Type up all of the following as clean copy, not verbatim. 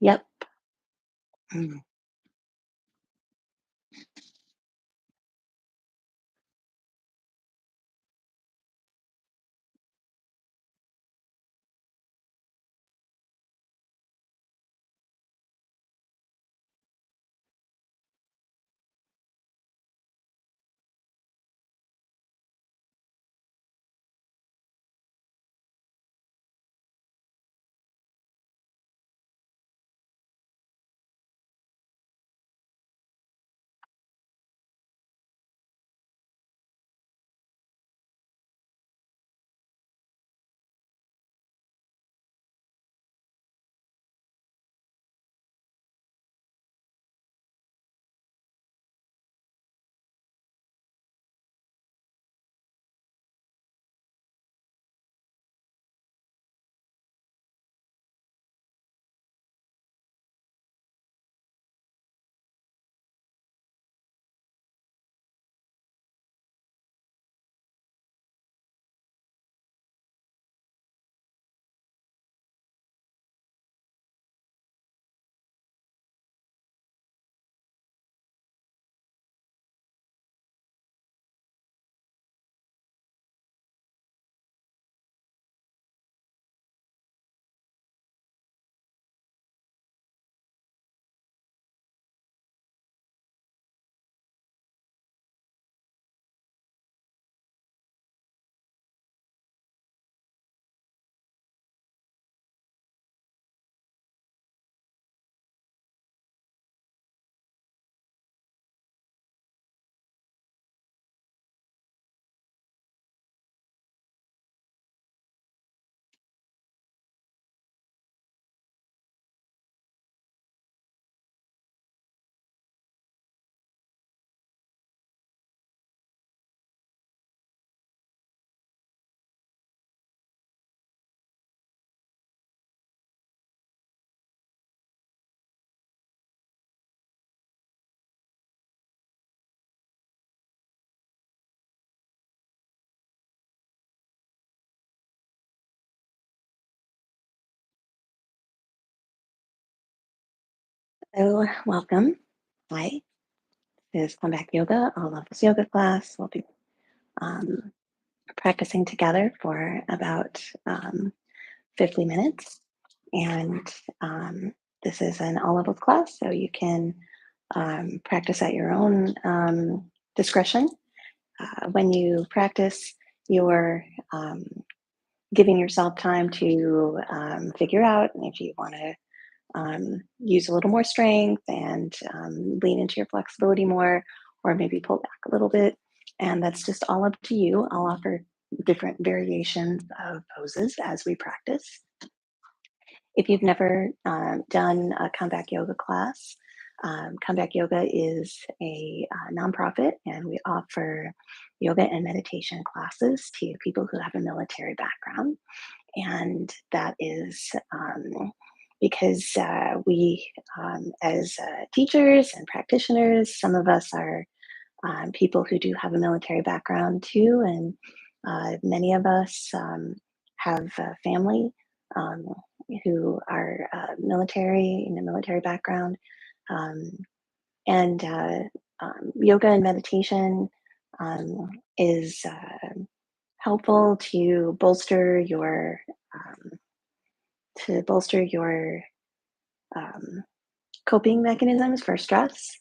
Yep. Mm. So, welcome. Hi, this is Comeback Yoga, All Levels Yoga class. We'll be um, practicing together for about 50 minutes. And this is an all levels class, so you can practice at your own discretion. When you practice, you're giving yourself time to figure out if you want to use a little more strength and lean into your flexibility more, or maybe pull back a little bit. And that's just all up to you. I'll offer different variations of poses as we practice. If you've never done a comeback yoga class, comeback yoga is a nonprofit, and we offer yoga and meditation classes to people who have a military background. And that is because we, as teachers and practitioners, some of us are people who do have a military background too, and many of us have family um, who are military in a military background, um, and yoga and meditation um, is helpful um, to bolster your um, coping mechanisms for stress,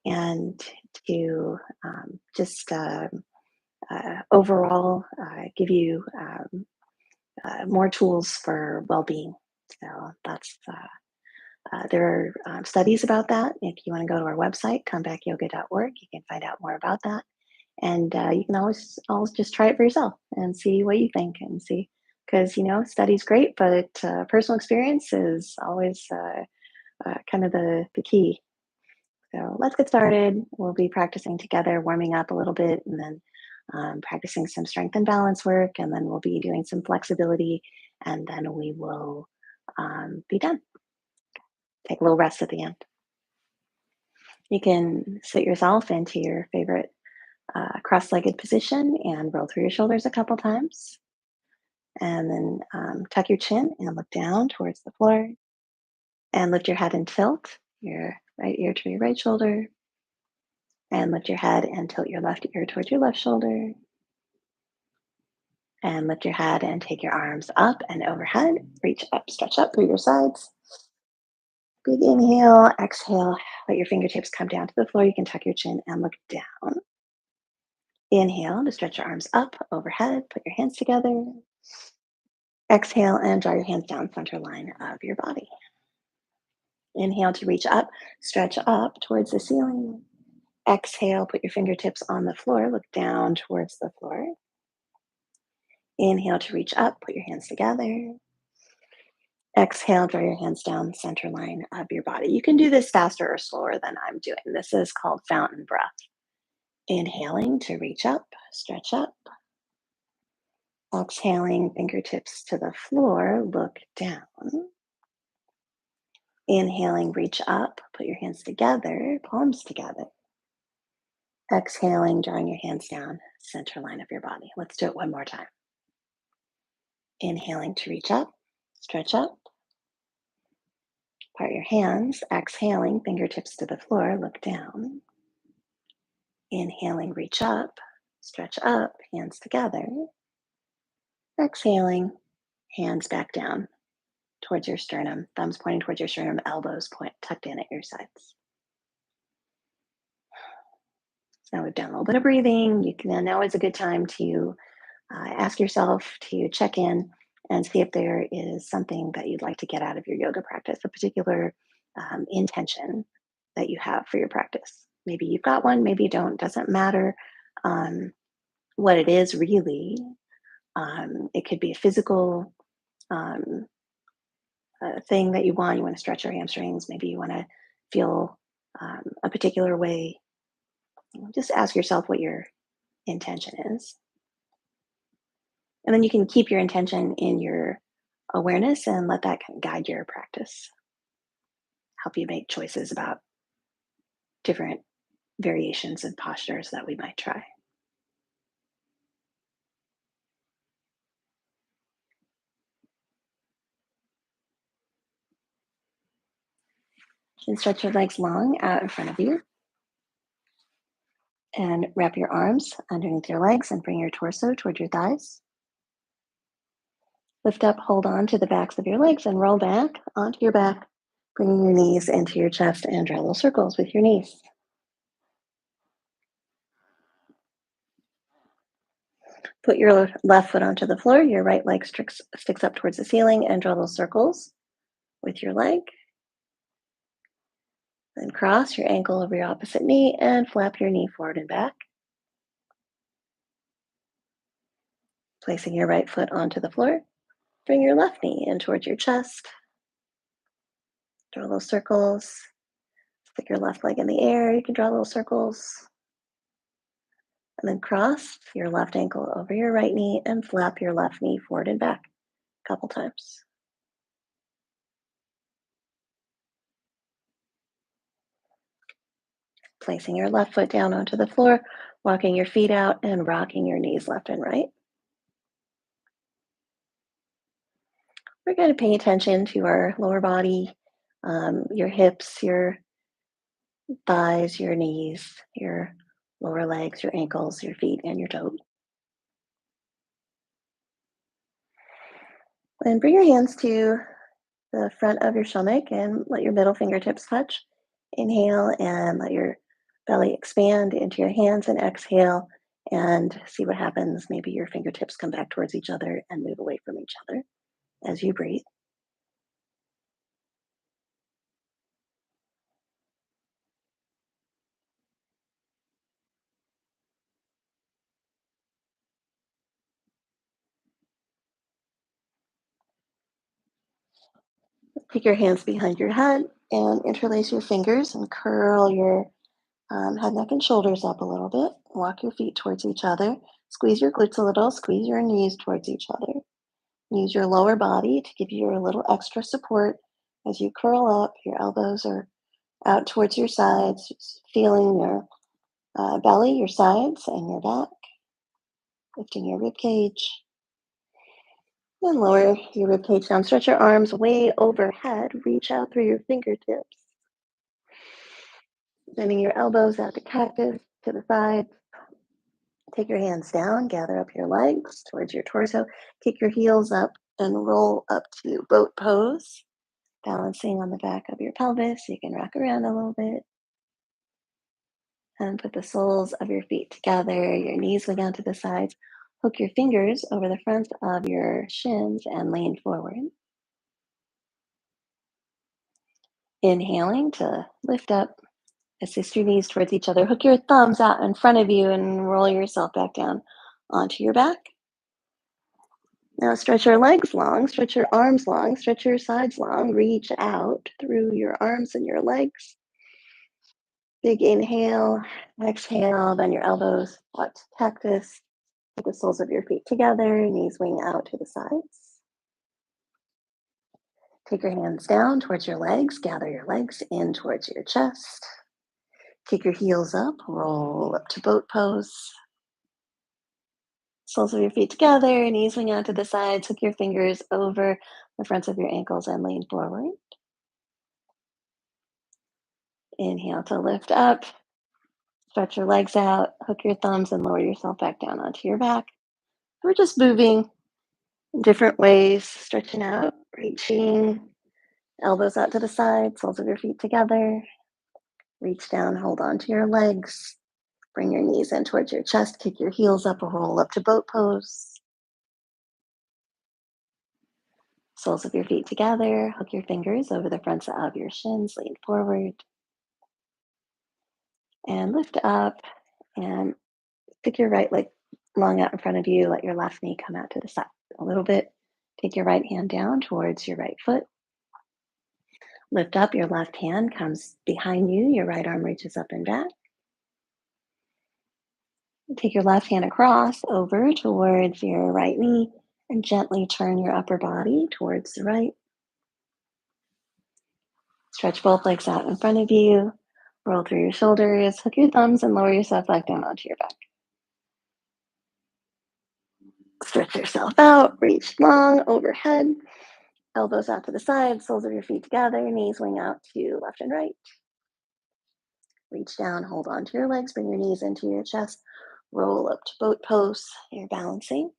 and to just overall give you more tools for well-being. So that's there are studies about that. If you want to go to our website, comebackyoga.org, you can find out more about that. And you can always just try it for yourself and see what you think and see, because study's great, but personal experience is always kind of the key. So let's get started. We'll be practicing together, warming up a little bit, and then practicing some strength and balance work, and then we'll be doing some flexibility, and then we will be done. Take a little rest at the end. You can sit yourself into your favorite cross-legged position and roll through your shoulders a couple times, and then tuck your chin and look down towards the floor. And lift your head and tilt your right ear to your right shoulder. And lift your head and tilt your left ear towards your left shoulder. And lift your head and take your arms up and overhead. Reach up, stretch up through your sides. Big inhale, exhale. Let your fingertips come down to the floor. You can tuck your chin and look down. Inhale to stretch your arms up, overhead. Put your hands together. Exhale and draw your hands down center line of your body. Inhale to reach up, stretch up towards the ceiling. Exhale, put your fingertips on the floor, look down towards the floor. Inhale to reach up, put your hands together. Exhale, draw your hands down center line of your body. You can do this faster or slower than I'm doing. This is called fountain breath. Inhaling to reach up, stretch up. Exhaling, fingertips to the floor, look down. Inhaling, reach up, put your hands together, palms together. Exhaling, drawing your hands down, center line of your body. Let's do it one more time. Inhaling to reach up, stretch up. Part your hands. Exhaling, fingertips to the floor, look down. Inhaling, reach up, stretch up, hands together. Exhaling, hands back down towards your sternum, thumbs pointing towards your sternum, elbows tucked in at your sides. So now we've done a little bit of breathing. You can now is a good time to ask yourself to check in and see if there is something that you'd like to get out of your yoga practice, a particular intention that you have for your practice. Maybe you've got one, maybe you don't, doesn't matter what it is really. It could be a physical um, thing that you want. You want to stretch your hamstrings, maybe you want to feel a particular way. Just ask yourself what your intention is. And then you can keep your intention in your awareness and let that kind of guide your practice, help you make choices about different variations of postures that we might try. And stretch your legs long out in front of you. And wrap your arms underneath your legs and bring your torso toward your thighs. Lift up, hold on to the backs of your legs and roll back onto your back, bringing your knees into your chest and draw little circles with your knees. Put your left foot onto the floor, your right leg sticks up towards the ceiling, and draw little circles with your leg. Then cross your ankle over your opposite knee and flap your knee forward and back. Placing your right foot onto the floor, bring your left knee in towards your chest. Draw little circles. Stick your left leg in the air. You can draw little circles. And then cross your left ankle over your right knee and flap your left knee forward and back a couple times. Placing your left foot down onto the floor, walking your feet out and rocking your knees left and right. We're going to pay attention to our lower body, your hips, your thighs, your knees, your lower legs, your ankles, your feet, and your toes. And bring your hands to the front of your stomach and let your middle fingertips touch. Inhale and let your belly expand into your hands and exhale and see what happens. Maybe your fingertips come back towards each other and move away from each other as you breathe. Take your hands behind your head and interlace your fingers and curl your head, neck, and shoulders up a little bit. Walk your feet towards each other. Squeeze your glutes a little. Squeeze your knees towards each other. Use your lower body to give you a little extra support as you curl up. Your elbows are out towards your sides, just feeling your belly, your sides, and your back, lifting your rib cage. And lower your rib cage down. Stretch your arms way overhead. Reach out through your fingertips. Bending your elbows out to cactus to the side. Take your hands down. Gather up your legs towards your torso. Kick your heels up and roll up to boat pose. Balancing on the back of your pelvis. You can rock around a little bit. And put the soles of your feet together. Your knees go down to the sides. Hook your fingers over the front of your shins and lean forward. Inhaling to lift up. Assist your knees towards each other. Hook your thumbs out in front of you and roll yourself back down onto your back. Now stretch your legs long, stretch your arms long, stretch your sides long. Reach out through your arms and your legs. Big inhale, exhale, bend your elbows, walk to cactus. Put the soles of your feet together, knees wing out to the sides. Take your hands down towards your legs, gather your legs in towards your chest. Kick your heels up, roll up to boat pose. Soles of your feet together, knees wing out to the sides. Hook your fingers over the fronts of your ankles and lean forward. Inhale to lift up. Stretch your legs out. Hook your thumbs and lower yourself back down onto your back. We're just moving in different ways, stretching out, reaching, elbows out to the side, soles of your feet together. Reach down, hold on to your legs. Bring your knees in towards your chest. Kick your heels up or roll up to boat pose. Soles of your feet together. Hook your fingers over the fronts of your shins. Lean forward and lift up and stick your right leg long out in front of you. Let your left knee come out to the side a little bit. Take your right hand down towards your right foot. Lift up. Your left hand comes behind you. Your right arm reaches up and back. Take your left hand across over towards your right knee and gently turn your upper body towards the right. Stretch both legs out in front of you. Roll through your shoulders, hook your thumbs, and lower yourself back down onto your back. Stretch yourself out, reach long overhead, elbows out to the side, soles of your feet together, knees wing out to left and right. Reach down, hold on to your legs, bring your knees into your chest, roll up to boat pose. You're balancing.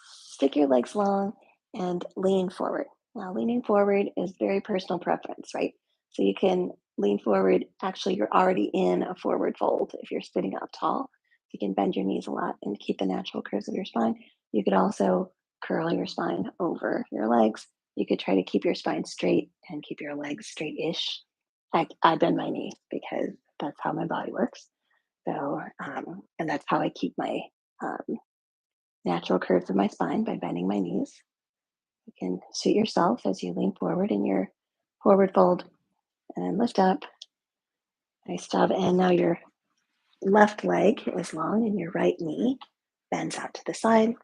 Stick your legs long and lean forward. Now, leaning forward is very personal preference, right? So you can lean forward. Actually, you're already in a forward fold if you're sitting up tall. You can bend your knees a lot and keep the natural curves of your spine. You could also curl your spine over your legs. You could try to keep your spine straight and keep your legs straight-ish. I bend my knee because that's how my body works. So, and that's how I keep my um, natural curves of my spine by bending my knees. You can suit yourself as you lean forward in your forward fold and then lift up. Nice job. And now your left leg is long and your right knee bends out to the side.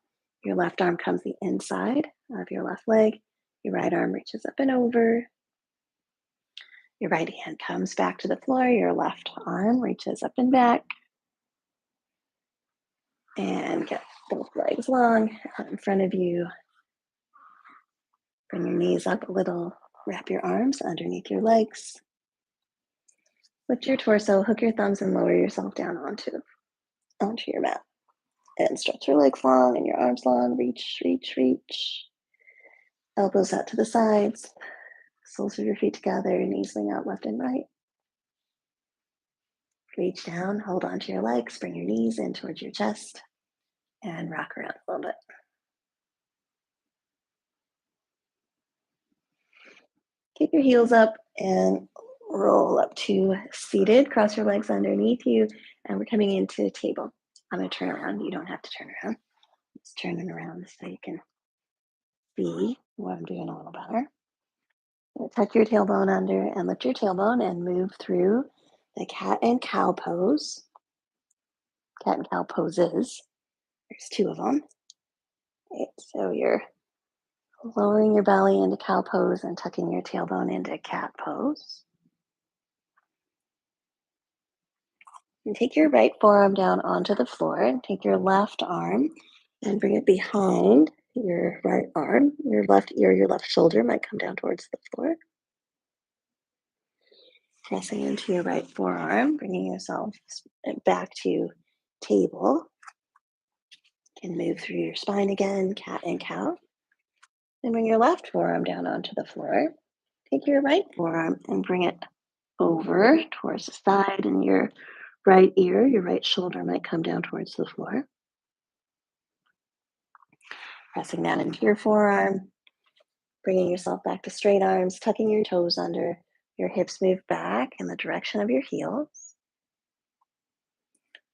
Your left arm comes the inside of your left leg. Your right arm reaches up and over. Your right hand comes back to the floor. Your left arm reaches up and back. And get both legs long out in front of you. Bring your knees up a little. Wrap your arms underneath your legs. Lift your torso, hook your thumbs, and lower yourself down onto your mat. And stretch your legs long and your arms long. Reach, reach, reach. Elbows out to the sides. Soles of your feet together. Knees wing out left and right. Reach down, hold onto your legs. Bring your knees in towards your chest. And rock around a little bit. Kick your heels up and roll up to seated. Cross your legs underneath you. And we're coming into table. I'm going to turn around. You don't have to turn around. Just turning around so you can see what I'm doing a little better. Tuck your tailbone under and lift your tailbone and move through the cat and cow pose. Cat and cow poses. There's two of them. Okay, so you're lowering your belly into cow pose and tucking your tailbone into cat pose. And take your right forearm down onto the floor and take your left arm And bring it behind your right arm. Your left ear, your left shoulder might come down towards the floor. Pressing into your right forearm, bringing yourself back to table. You can move through your spine again, cat and cow. And bring your left forearm down onto the floor. Take your right forearm and bring it over towards the side, and your right ear, your right shoulder might come down towards the floor. Pressing down into your forearm, bringing yourself back to straight arms, tucking your toes under. Your hips move back in the direction of your heels.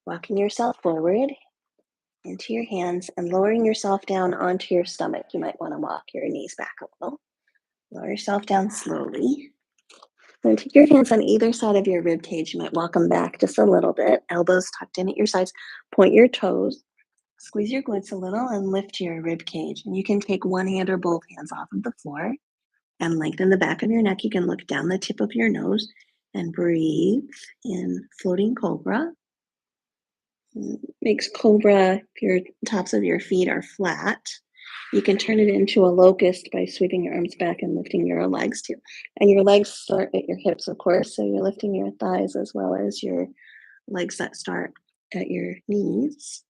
Walking yourself forward into your hands and lowering yourself down onto your stomach. You might want to walk your knees back a little. Lower yourself down slowly. Then take your hands on either side of your rib cage. You might walk them back just a little bit. Elbows tucked in at your sides. Point your toes. Squeeze your glutes a little and lift your rib cage. And you can take one hand or both hands off of the floor and lengthen the back of your neck. You can look down the tip of your nose and breathe in floating cobra. Makes cobra if your tops of your feet are flat. You can turn it into a locust by sweeping your arms back and lifting your legs too. And your legs start at your hips, of course. So you're lifting your thighs as well as your legs that start at your knees.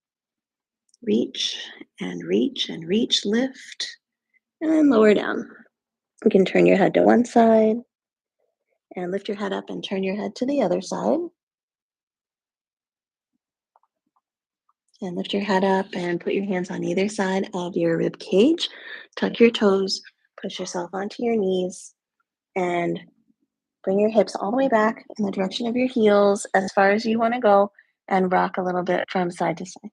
Reach and reach and reach, lift, and then lower down. You can turn your head to one side and lift your head up and turn your head to the other side. And lift your head up and put your hands on either side of your rib cage. Tuck your toes, push yourself onto your knees, and bring your hips all the way back in the direction of your heels as far as you want to go, and rock a little bit from side to side.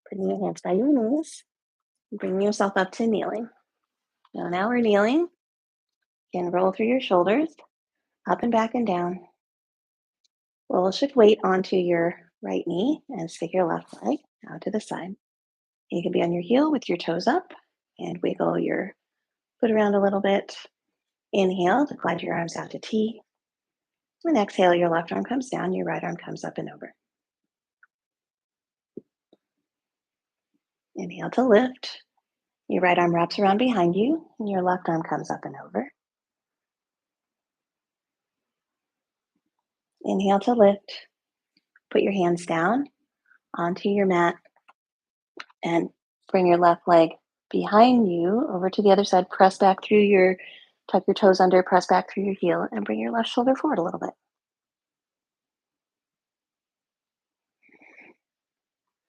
Putting your hands by your knees, bring yourself up to kneeling. Now we're kneeling. You can roll through your shoulders, up and back and down. Roll a shift weight onto your right knee and stick your left leg out to the side. You can be on your heel with your toes up and wiggle your foot around a little bit. Inhale to glide your arms out to T. And exhale, your left arm comes down, your right arm comes up and over. Inhale to lift. Your right arm wraps around behind you, and your left arm comes up and over. Inhale to lift. Put your hands down onto your mat and bring your left leg behind you over to the other side. Press back through your, tuck your toes under, press back through your heel, and bring your left shoulder forward a little bit.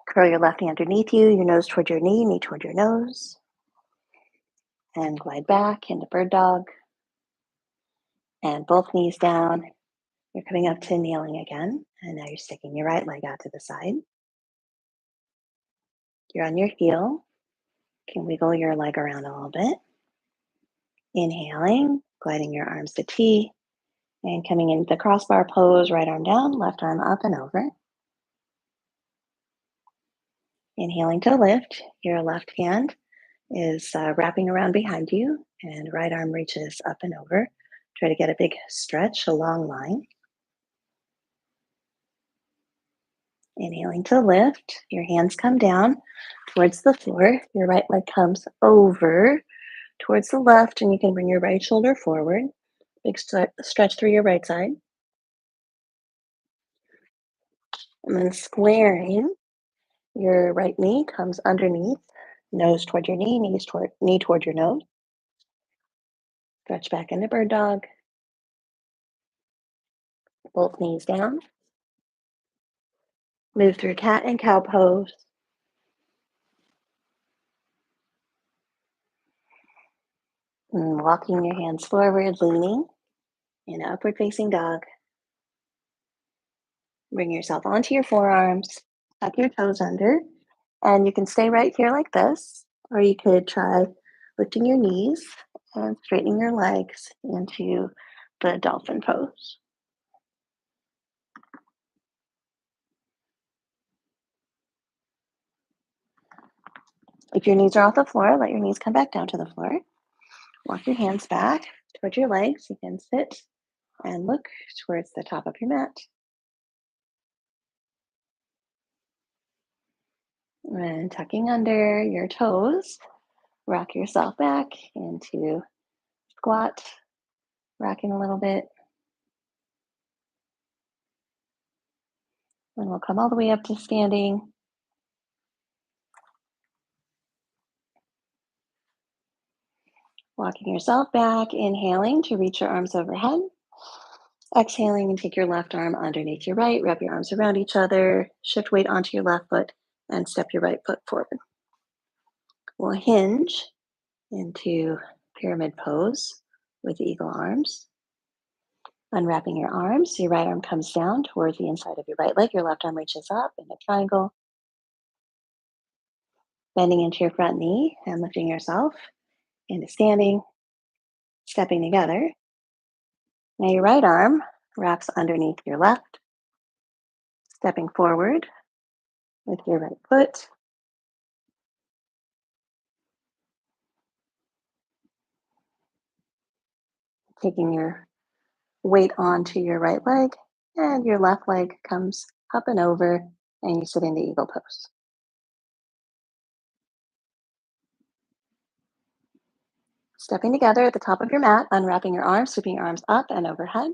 Curl your left knee underneath you, your nose toward your knee toward your nose. And glide back into bird dog. And both knees down. You're coming up to kneeling again. And now you're sticking your right leg out to the side. You're on your heel. You can wiggle your leg around a little bit. Inhaling, gliding your arms to T. And coming into the crossbar pose, right arm down, left arm up and over. Inhaling to lift. Your left hand is wrapping around behind you, and right arm reaches up and over. Try to get a big stretch, a long line. Inhaling to lift, your hands come down towards the floor. Your right leg comes over towards the left, and you can bring your right shoulder forward. Big stretch through your right side. And then squaring, your right knee comes underneath, nose toward your knee, knee toward your nose. Stretch back into bird dog. Both knees down. Move through cat and cow pose. And walking your hands forward, leaning in upward facing dog. Bring yourself onto your forearms, tuck your toes under, and you can stay right here like this, or you could try lifting your knees and straightening your legs into the dolphin pose. If your knees are off the floor, let your knees come back down to the floor. Walk your hands back towards your legs. You can sit and look towards the top of your mat. And tucking under your toes, rock yourself back into squat, rocking a little bit. And we'll come all the way up to standing. Walking yourself back, inhaling to reach your arms overhead. Exhaling and take your left arm underneath your right, wrap your arms around each other, shift weight onto your left foot, and step your right foot forward. We'll hinge into pyramid pose with eagle arms. Unwrapping your arms, your right arm comes down towards the inside of your right leg, your left arm reaches up in a triangle, bending into your front knee and lifting yourself into standing, stepping together. Now your right arm wraps underneath your left, stepping forward with your right foot, taking your weight onto your right leg, and your left leg comes up and over, and you sit into eagle pose. Stepping together at the top of your mat, unwrapping your arms, sweeping your arms up and overhead.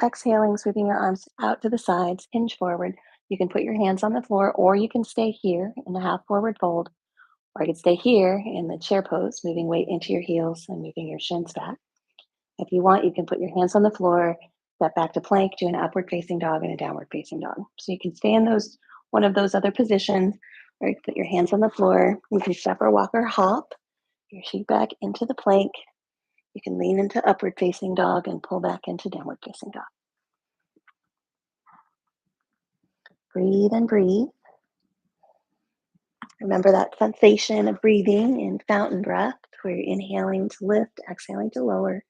Exhaling, sweeping your arms out to the sides, hinge forward. You can put your hands on the floor, or you can stay here in the half forward fold, or you can stay here in the chair pose, moving weight into your heels and moving your shins back. If you want, you can put your hands on the floor, step back to plank, do an upward facing dog and a downward facing dog. So you can stay in those one of those other positions, or you can put your hands on the floor. You can step or walk or hop your feet back into the plank. You can lean into upward facing dog and pull back into downward facing dog. Breathe and breathe. Remember that sensation of breathing in fountain breath, where you're inhaling to lift, exhaling to lower.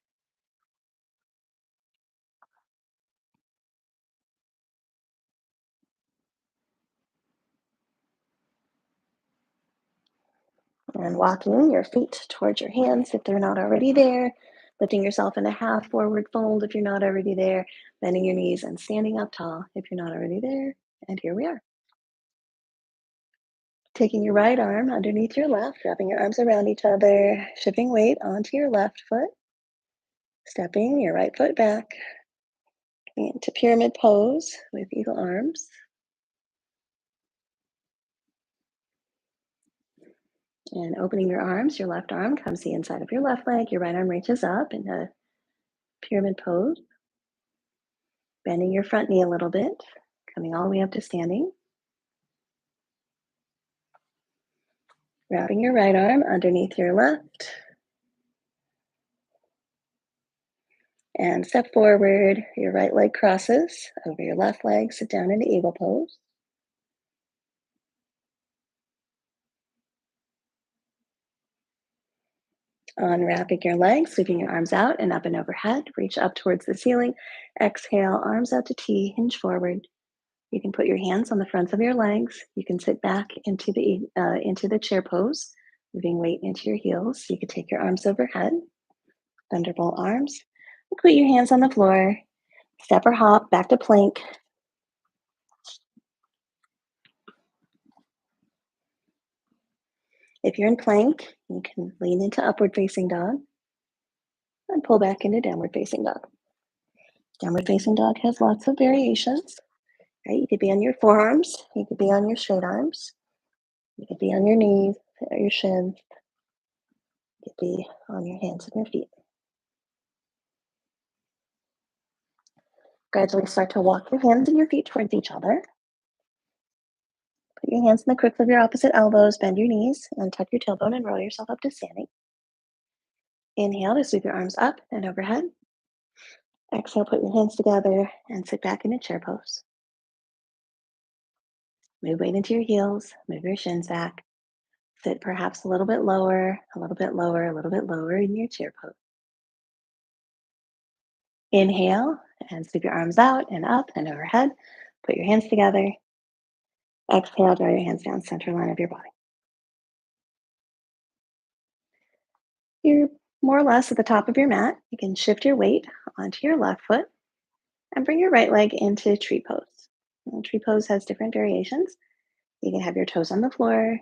And walking your feet towards your hands if they're not already there, lifting yourself in a half forward fold if you're not already there, bending your knees and standing up tall if you're not already there. And here we are. Taking your right arm underneath your left, wrapping your arms around each other, shifting weight onto your left foot, stepping your right foot back into pyramid pose with eagle arms. And opening your arms, your left arm comes the inside of your left leg, your right arm reaches up in a pyramid pose, bending your front knee a little bit, coming all the way up to standing. Wrapping your right arm underneath your left. And step forward, your right leg crosses over your left leg, sit down into eagle pose. Unwrapping your legs, sweeping your arms out and up and overhead. Reach up towards the ceiling. Exhale, arms out to T, hinge forward. You can put your hands on the fronts of your legs. You can sit back into the chair pose, moving weight into your heels. You could take your arms overhead, thunderbolt arms. Put your hands on the floor. Step or hop back to plank. If you're in plank, you can lean into upward facing dog and pull back into downward facing dog. Downward facing dog has lots of variations. Right? You could be on your forearms, you could be on your straight arms, you could be on your knees or your shins, you could be on your hands and your feet. Gradually start to walk your hands and your feet towards each other. Put your hands in the crooks of your opposite elbows, bend your knees, and tuck your tailbone and roll yourself up to standing. Inhale to sweep your arms up and overhead. Exhale, put your hands together and sit back in a chair pose. Move weight into your heels, move your shins back. Sit perhaps a little bit lower, a little bit lower, a little bit lower in your chair pose. Inhale and sweep your arms out and up and overhead. Put your hands together. Exhale, draw your hands down center line of your body. Your More or less at the top of your mat, you can shift your weight onto your left foot and bring your right leg into tree pose. Tree pose has different variations. You can have your toes on the floor.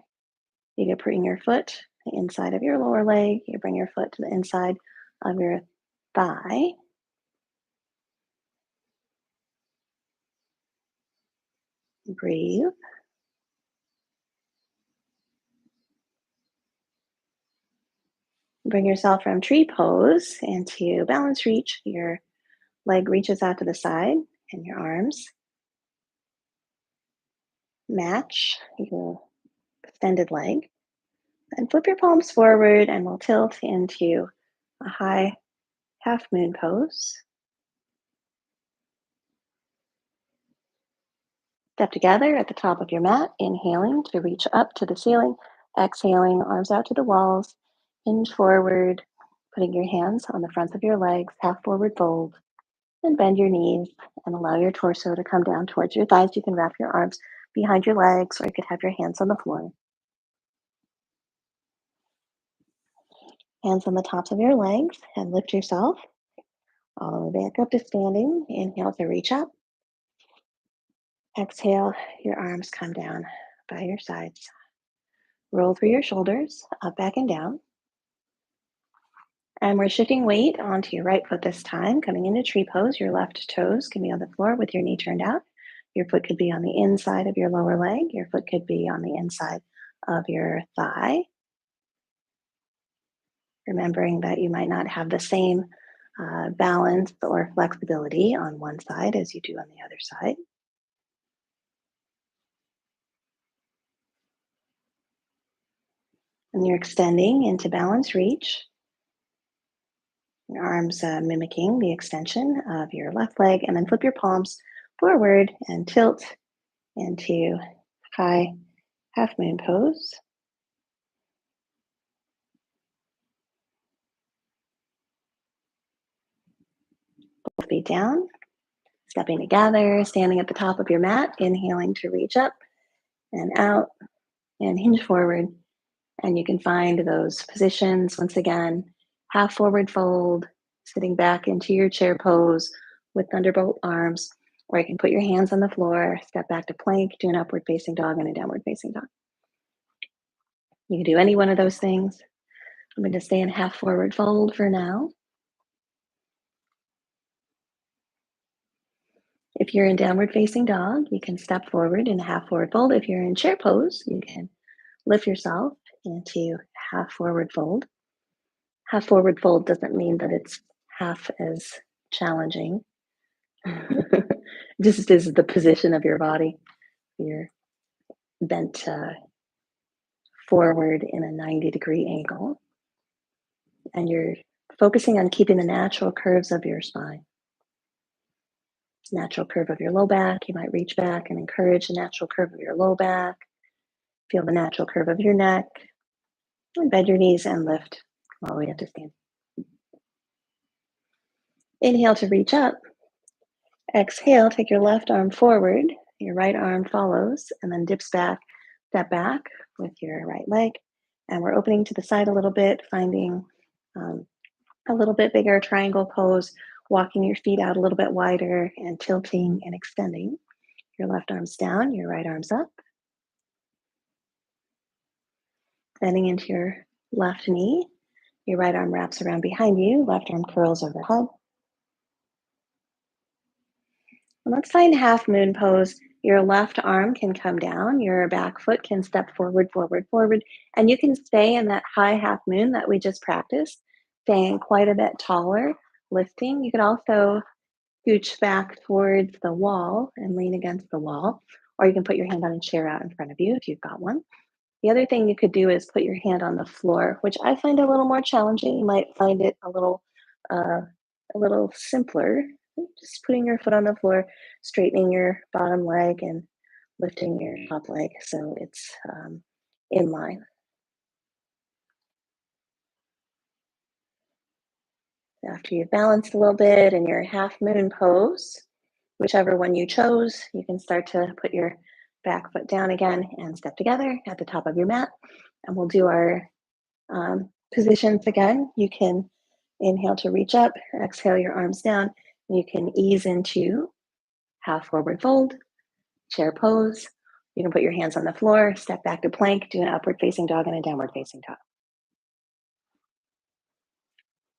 You can bring your foot the inside of your lower leg. You bring your foot to the inside of your thigh. Breathe. Bring yourself from tree pose into balance reach. Your leg reaches out to the side and your arms match your extended leg. And flip your palms forward and we'll tilt into a high half moon pose. Step together at the top of your mat, inhaling to reach up to the ceiling, exhaling, arms out to the walls, hinge forward, putting your hands on the fronts of your legs, half forward fold, and bend your knees and allow your torso to come down towards your thighs. You can wrap your arms behind your legs or you could have your hands on the floor. Hands on the tops of your legs and lift yourself all the way back up to standing. Inhale to reach up. Exhale, your arms come down by your sides. Roll through your shoulders, up, back, and down. And we're shifting weight onto your right foot this time, coming into tree pose. Your left toes can be on the floor with your knee turned out. Your foot could be on the inside of your lower leg. Your foot could be on the inside of your thigh. Remembering that you might not have the same balance or flexibility on one side as you do on the other side. And you're extending into balance reach. Your arms mimicking the extension of your left leg, and then flip your palms forward and tilt into high half moon pose. Both feet down, stepping together, standing at the top of your mat, inhaling to reach up and out and hinge forward. And you can find those positions once again, half forward fold, sitting back into your chair pose with thunderbolt arms, or you can put your hands on the floor, step back to plank, do an upward facing dog and a downward facing dog. You can do any one of those things. I'm going to stay in half forward fold for now. If you're in downward facing dog, you can step forward in half forward fold. If you're in chair pose, you can lift yourself into half forward fold. Half forward fold doesn't mean that it's half as challenging. Just is the position of your body. You're bent forward in a 90-degree angle, and you're focusing on keeping the natural curves of your spine. Natural curve of your low back. You might reach back and encourage the natural curve of your low back. Feel the natural curve of your neck. And bend your knees and lift all the way up to stand. Inhale to reach up. Exhale, take your left arm forward. Your right arm follows and then dips back, step back with your right leg. And we're opening to the side a little bit, finding a little bit bigger triangle pose, walking your feet out a little bit wider and tilting and extending. Your left arm's down, your right arm's up. Bending into your left knee. Your right arm wraps around behind you, left arm curls overhead. And let's find half moon pose. Your left arm can come down, your back foot can step forward, forward, forward, and you can stay in that high half moon that we just practiced, staying quite a bit taller, lifting. You could also scooch back towards the wall and lean against the wall, or you can put your hand on a chair out in front of you if you've got one. The other thing you could do is put your hand on the floor, which I find a little more challenging. You might find it uh, a little simpler. Just putting your foot on the floor, straightening your bottom leg, and lifting your top leg so it's in line. After you've balanced a little bit in your half moon pose, whichever one you chose, you can start to put your back foot down again and step together at the top of your mat. And we'll do our positions again. You can inhale to reach up, exhale your arms down. You can ease into half forward fold, chair pose. You can put your hands on the floor, step back to plank, do an upward facing dog and a downward facing dog.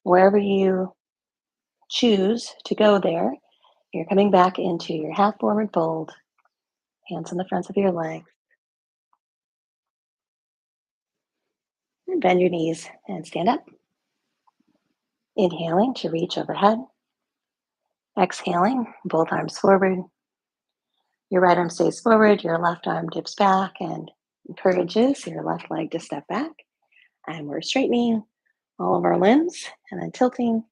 Wherever you choose to go there, you're coming back into your half forward fold, hands on the fronts of your legs, and bend your knees and stand up. Inhaling to reach overhead. Exhaling, both arms forward. Your right arm stays forward, your left arm dips back and encourages your left leg to step back. And we're straightening all of our limbs and then tilting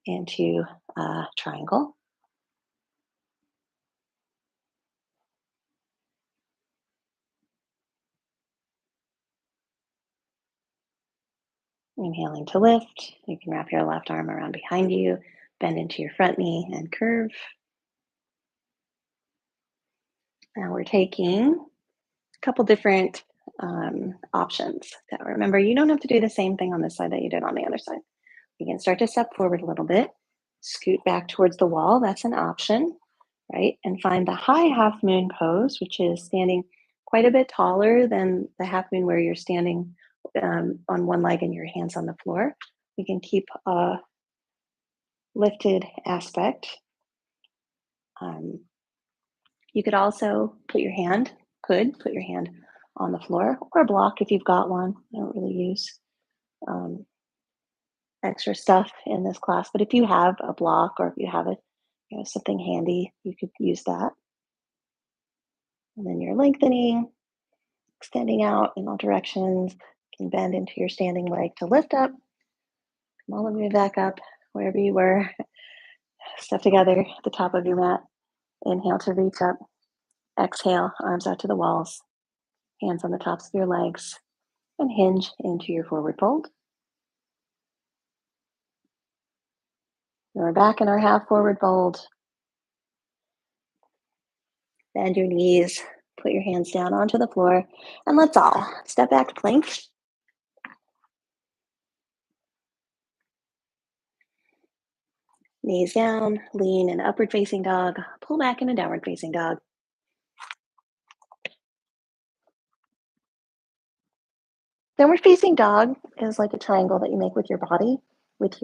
into a triangle. Inhaling to lift. You can wrap your left arm around behind you, bend into your front knee and curve. Now we're taking a couple different options. Now remember, you don't have to do the same thing on this side that you did on the other side. You can start to step forward a little bit, scoot back towards the wall. That's an option, right? And find the high half moon pose, which is standing quite a bit taller than the half moon where you're standing on one leg and your hands on the floor. You can keep a lifted aspect. Um, you could also put your hand on the floor or a block if you've got one. I don't really use um, extra stuff in this class, but if you have a block or if you have something handy, you could use that. And then you're lengthening, extending out in all directions. You can bend into your standing leg to lift up. Come all the way back up wherever you were. Step together at the top of your mat. Inhale to reach up. Exhale, arms out to the walls. Hands on the tops of your legs. And hinge into your forward fold. We're back in our half forward fold. Bend your knees. Put your hands down onto the floor. And let's all step back to plank. Knees down, lean in upward facing dog, pull back in a downward facing dog. Downward facing dog is like a triangle that you make with your body. It's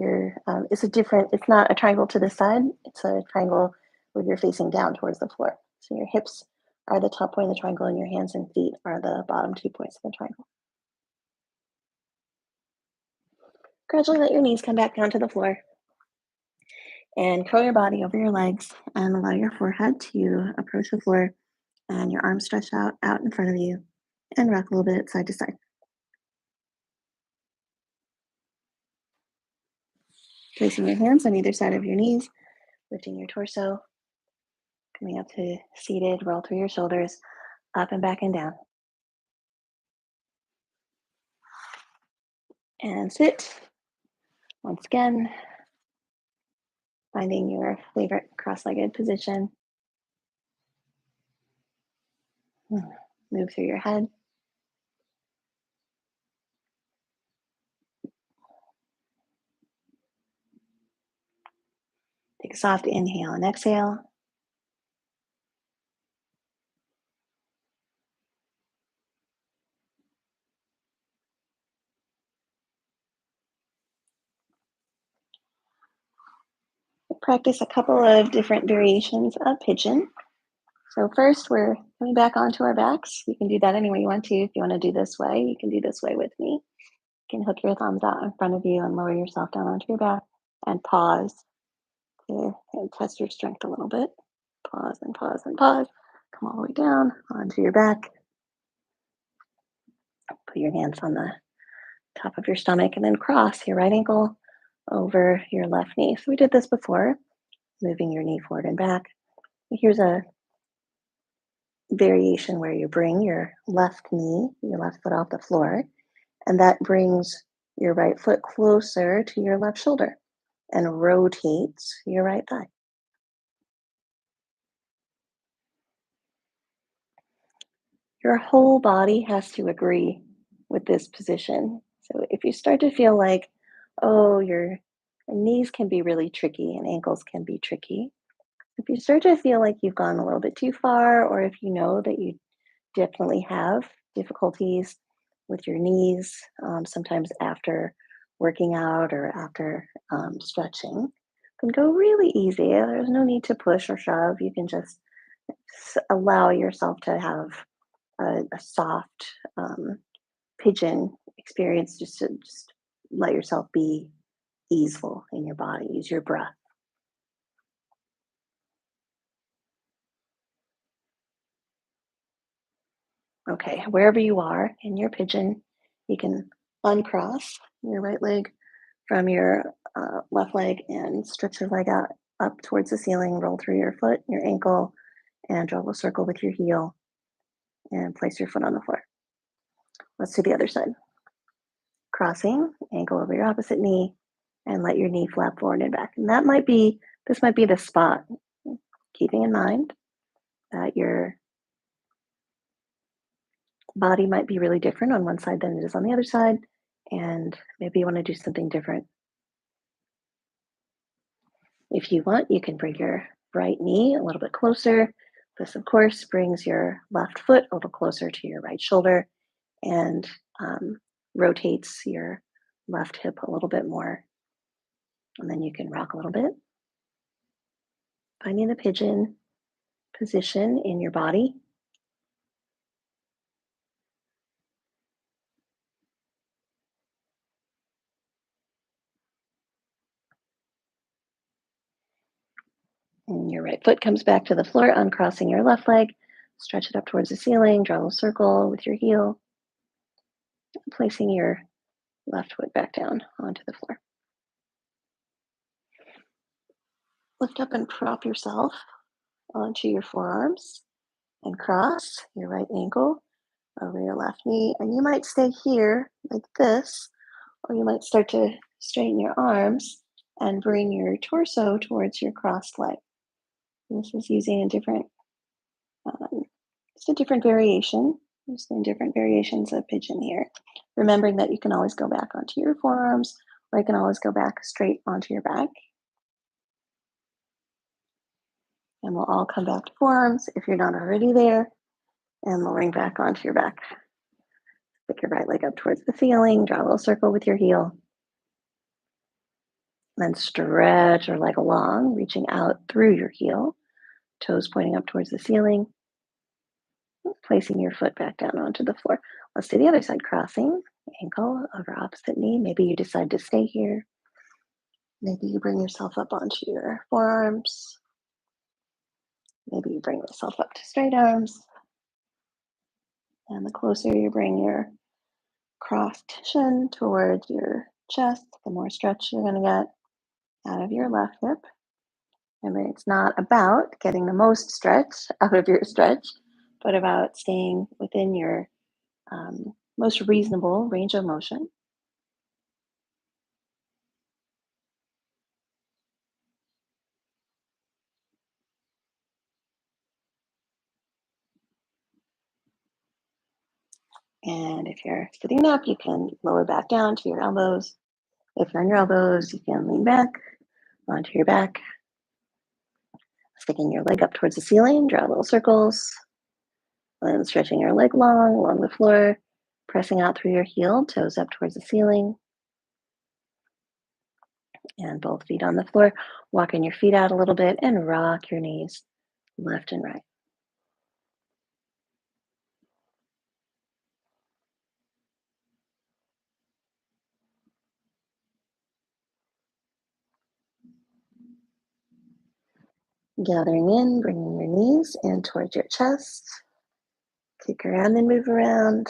not a triangle to the side, it's a triangle where you're facing down towards the floor. So your hips are the top point of the triangle and your hands and feet are the bottom 2 points of the triangle. Gradually let your knees come back down to the floor and curl your body over your legs and allow your forehead to approach the floor and your arms stretched out in front of you and rock a little bit side to side. Placing your hands on either side of your knees, lifting your torso, coming up to seated, roll through your shoulders, up and back and down. And sit. Once again, finding your favorite cross-legged position. Move through your head. Take a soft inhale and exhale. Practice a couple of different variations of pigeon. So first, we're coming back onto our backs. You can do that any way you want to. If you want to do this way, you can do this way with me. You can hook your thumbs out in front of you and lower yourself down onto your back and pause and test your strength a little bit. Pause and pause and pause. Come all the way down onto your back. Put your hands on the top of your stomach and then cross your right ankle over your left knee. So we did this before, moving your knee forward and back. Here's a variation where you bring your left knee, your left foot off the floor, and that brings your right foot closer to your left shoulder and rotates your right thigh. Your whole body has to agree with this position. So if if you start to feel like, oh, your knees can be really tricky and ankles can be tricky, if you start to feel like you've gone a little bit too far, or if you know that you definitely have difficulties with your knees, sometimes after working out or after stretching, can go really easy. There's no need to push or shove. You can just allow yourself to have a soft pigeon experience, just to just let yourself be easeful in your body. Use your breath. Okay, wherever you are in your pigeon, you can uncross your right leg from your left leg and stretch your leg out up towards the ceiling. Roll through your foot, your ankle, and draw a circle with your heel and place your foot on the floor. Let's do the other side. Crossing, ankle over your opposite knee, and let your knee flap forward and back. And this might be the spot, keeping in mind that your body might be really different on one side than it is on the other side. And maybe you want to do something different. If you want, you can bring your right knee a little bit closer. This, of course, brings your left foot a little closer to your right shoulder and rotates your left hip a little bit more. And then you can rock a little bit, finding the pigeon position in your body. And your right foot comes back to the floor, uncrossing your left leg. Stretch it up towards the ceiling, draw a circle with your heel, placing your left foot back down onto the floor. Lift up and prop yourself onto your forearms and cross your right ankle over your left knee. And you might stay here like this, or you might start to straighten your arms and bring your torso towards your crossed leg. This is using a different, um, just a different variation. Just in different variations of pigeon here. Remembering that you can always go back onto your forearms, or you can always go back straight onto your back. And we'll all come back to forearms if you're not already there, and lowering back onto your back. Pick your right leg up towards the ceiling, draw a little circle with your heel. Then stretch your leg along, reaching out through your heel, toes pointing up towards the ceiling, placing your foot back down onto the floor. Let's do the other side, crossing ankle over opposite knee. Maybe you decide to stay here. Maybe you bring yourself up onto your forearms. Maybe you bring yourself up to straight arms. And the closer you bring your crossed shin towards your chest, the more stretch you're going to get out of your left hip. Remember, it's not about getting the most stretch out of your stretch, but about staying within your most reasonable range of motion. And if you're sitting up, you can lower back down to your elbows. If you're on your elbows, you can lean back onto your back, sticking your leg up towards the ceiling, draw little circles, and stretching your leg long along the floor, pressing out through your heel, toes up towards the ceiling, and both feet on the floor. Walking your feet out a little bit and rock your knees left and right. Gathering in, bringing your knees in towards your chest. Kick around and move around.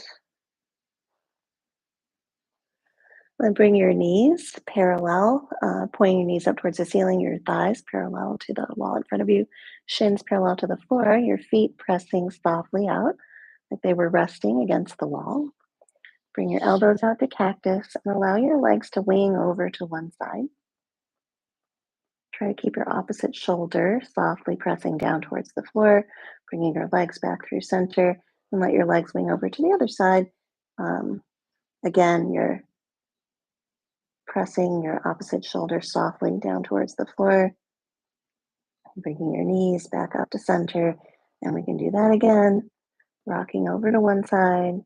And bring your knees parallel, pointing your knees up towards the ceiling, your thighs parallel to the wall in front of you, shins parallel to the floor, your feet pressing softly out like they were resting against the wall. Bring your elbows out to cactus and allow your legs to wing over to one side. Try to keep your opposite shoulder softly pressing down towards the floor, bringing your legs back through center, and let your legs wing over to the other side. Um, Again, your pressing your opposite shoulder softly down towards the floor, bringing your knees back up to center. And we can do that again, rocking over to one side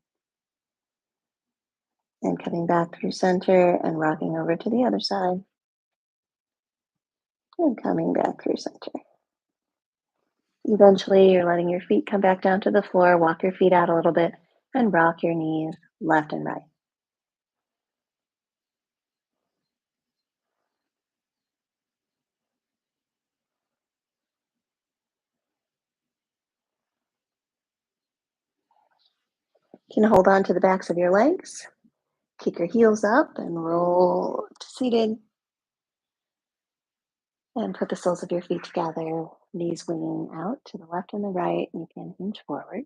and coming back through center and rocking over to the other side and coming back through center. Eventually, you're letting your feet come back down to the floor, walk your feet out a little bit, and rock your knees left and right. You can hold on to the backs of your legs, kick your heels up, and roll to seated. And put the soles of your feet together, knees winging out to the left and the right. You can hinge forward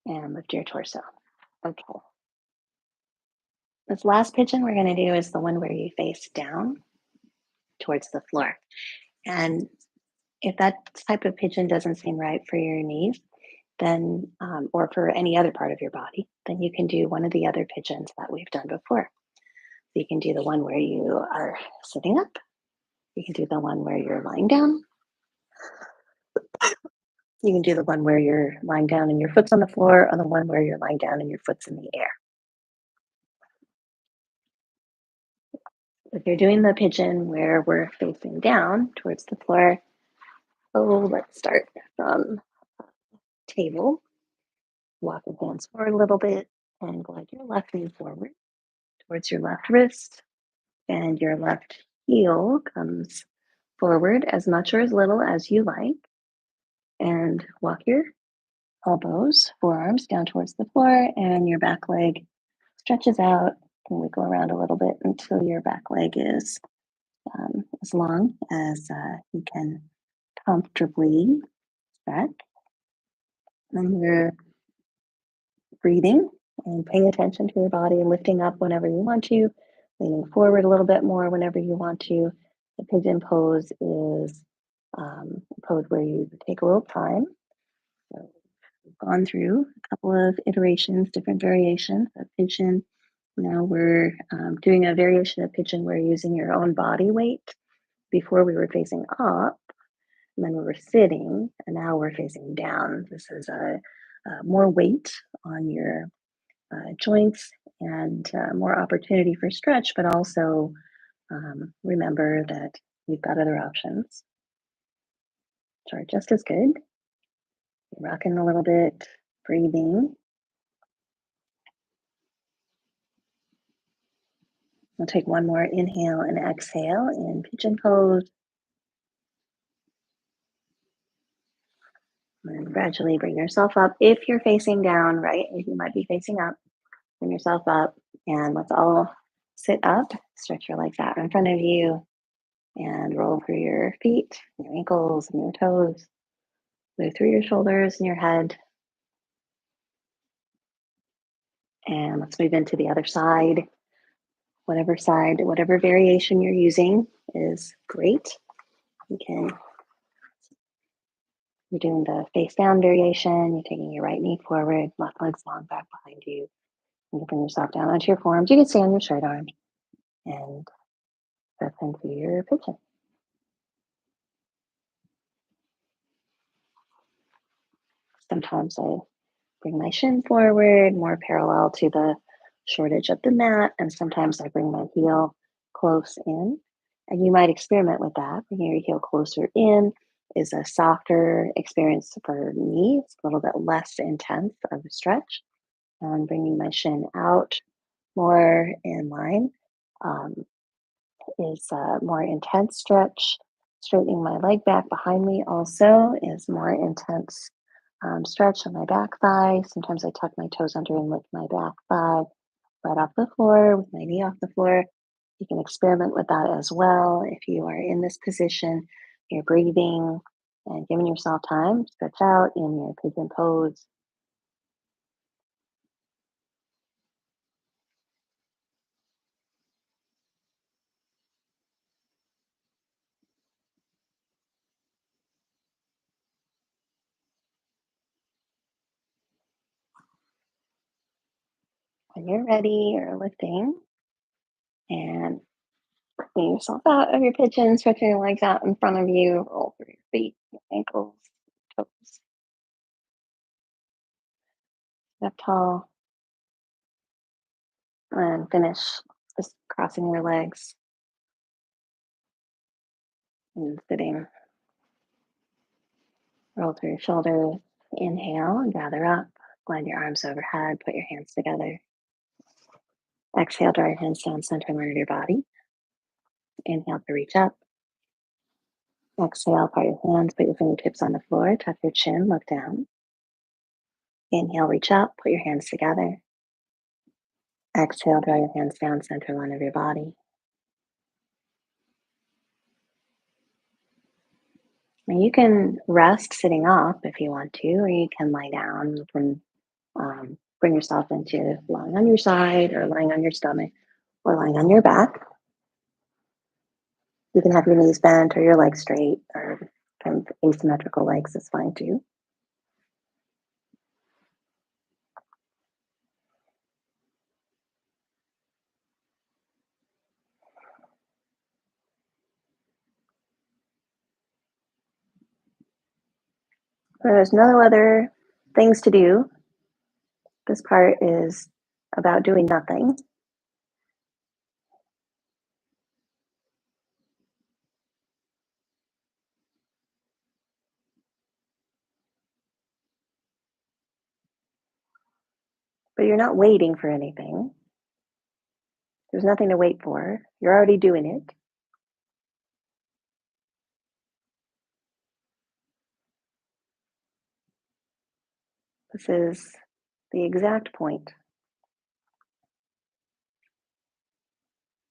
and lift your torso. Okay. This last pigeon we're going to do is the one where you face down towards the floor. And if that type of pigeon doesn't seem right for your knees, then, or for any other part of your body, then you can do one of the other pigeons that we've done before. So you can do the one where you are sitting up. You can do the one where you're lying down. You can do the one where you're lying down and your foot's on the floor, or the one where you're lying down and your foot's in the air. If you're doing the pigeon where we're facing down towards the floor, let's start from table. Walk your hands forward a little bit and glide your left knee forward towards your left wrist, and your left heel comes forward as much or as little as you like. And walk your elbows, forearms down towards the floor, and your back leg stretches out and wiggle around a little bit until your back leg is as long as you can comfortably stretch. And you're breathing and paying attention to your body and lifting up whenever you want to, leaning forward a little bit more whenever you want to. The pigeon pose is a pose where you take a little time. So we've gone through a couple of iterations, different variations of pigeon. Now we're doing a variation of pigeon where you're using your own body weight. Before we were facing up, and then we were sitting, and now we're facing down. This is a more weight on your joints and more opportunity for stretch, but also remember that you've got other options which are just as good. You're rocking a little bit, breathing. We'll take one more inhale and exhale in pigeon pose. And gradually bring yourself up. If you're facing down, right, if you might be facing up, bring yourself up and let's all sit up. Stretch your legs out in front of you and roll through your feet, your ankles, and your toes. Move through your shoulders and your head. And let's move into the other side. Whatever variation you're using is great. You're doing the face down variation. You're taking your right knee forward, left leg's long back behind you. And you bring yourself down onto your forearms. You can stay on your straight arms and step into your pigeon. Sometimes I bring my shin forward, more parallel to the short edge of the mat, and sometimes I bring my heel close in. And you might experiment with that. Bringing your heel closer in is a softer experience for me. It's a little bit less intense of a stretch. And bringing my shin out more in line um, is a more intense stretch. Straightening my leg back behind me also is more intense stretch on my back thigh. Sometimes I tuck my toes under and lift my back thigh right off the floor with my knee off the floor. You can experiment with that as well. If you are in this position, you're breathing and giving yourself time to stretch out in your pigeon pose. When you're ready, you're lifting and bringing yourself out of your pigeon, stretching your legs out in front of you, roll through your feet, your ankles, toes, up tall, and finish just crossing your legs and sitting. Roll through your shoulders. Inhale, gather up, glide your arms overhead, put your hands together. Exhale, draw your hands down, center line of your body. Inhale to reach up. Exhale, part your hands, put your fingertips on the floor, tuck your chin, look down. Inhale, reach up, put your hands together. Exhale, draw your hands down, center line of your body. And you can rest sitting up if you want to, or you can lie down. You can bring yourself into lying on your side, or lying on your stomach, or lying on your back. You can have your knees bent or your legs straight, or kind of asymmetrical legs is fine too. There's no other things to do. This part is about doing nothing. But you're not waiting for anything. There's nothing to wait for. You're already doing it. This is the exact point.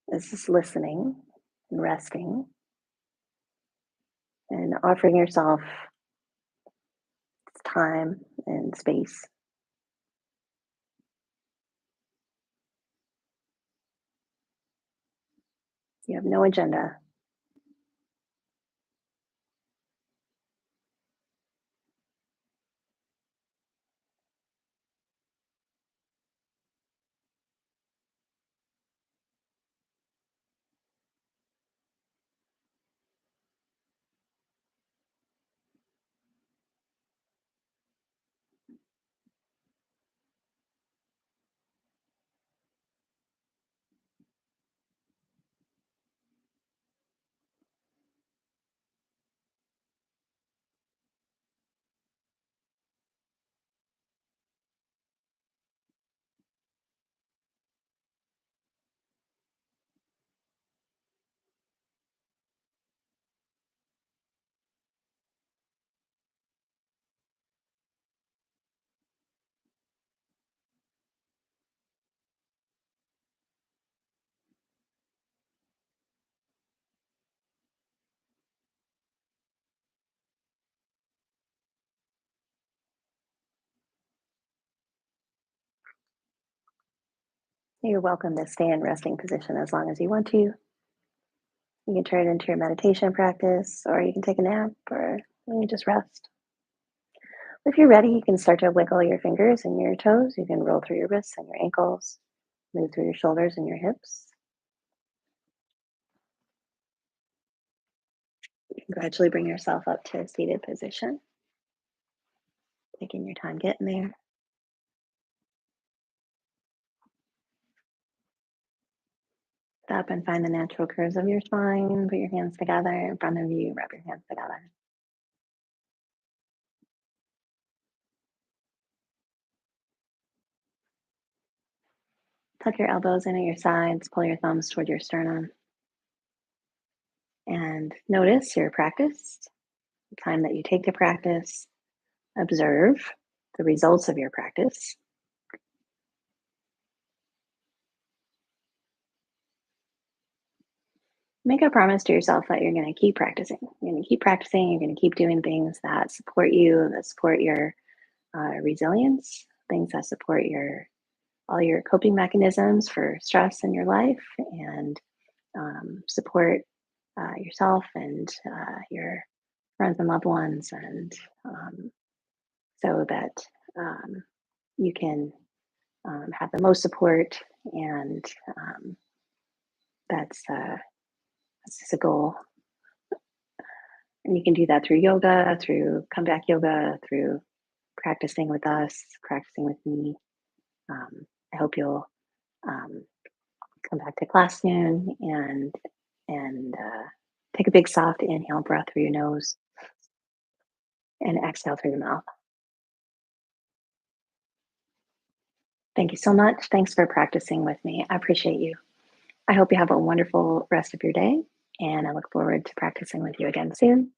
This is listening and resting and offering yourself time and space. You have no agenda. You're welcome to stay in resting position as long as you want to. You can turn it into your meditation practice, or you can take a nap, or you can just rest. If you're ready, you can start to wiggle your fingers and your toes. You can roll through your wrists and your ankles, move through your shoulders and your hips. You can gradually bring yourself up to a seated position, taking your time getting there. Stop and find the natural curves of your spine. Put your hands together in front of you, rub your hands together. Tuck your elbows in at your sides, pull your thumbs toward your sternum, and notice your practice, the time that you take to practice. Observe the results of your practice. Make a promise to yourself that you're going to keep practicing. You're going to keep practicing. You're going to keep doing things that support you, that support your resilience, things that support your all your coping mechanisms for stress in your life, and support yourself and your friends and loved ones, and so that you can have the most support, and that's that's just a goal. And you can do that through yoga, through comeback yoga, through practicing with us, practicing with me. I hope you'll um, come back to class soon, and take a big soft inhale breath through your nose and exhale through your mouth. Thank you so much. Thanks for practicing with me. I appreciate you. I hope you have a wonderful rest of your day, and I look forward to practicing with you again soon.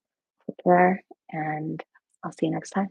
Take care, and I'll see you next time.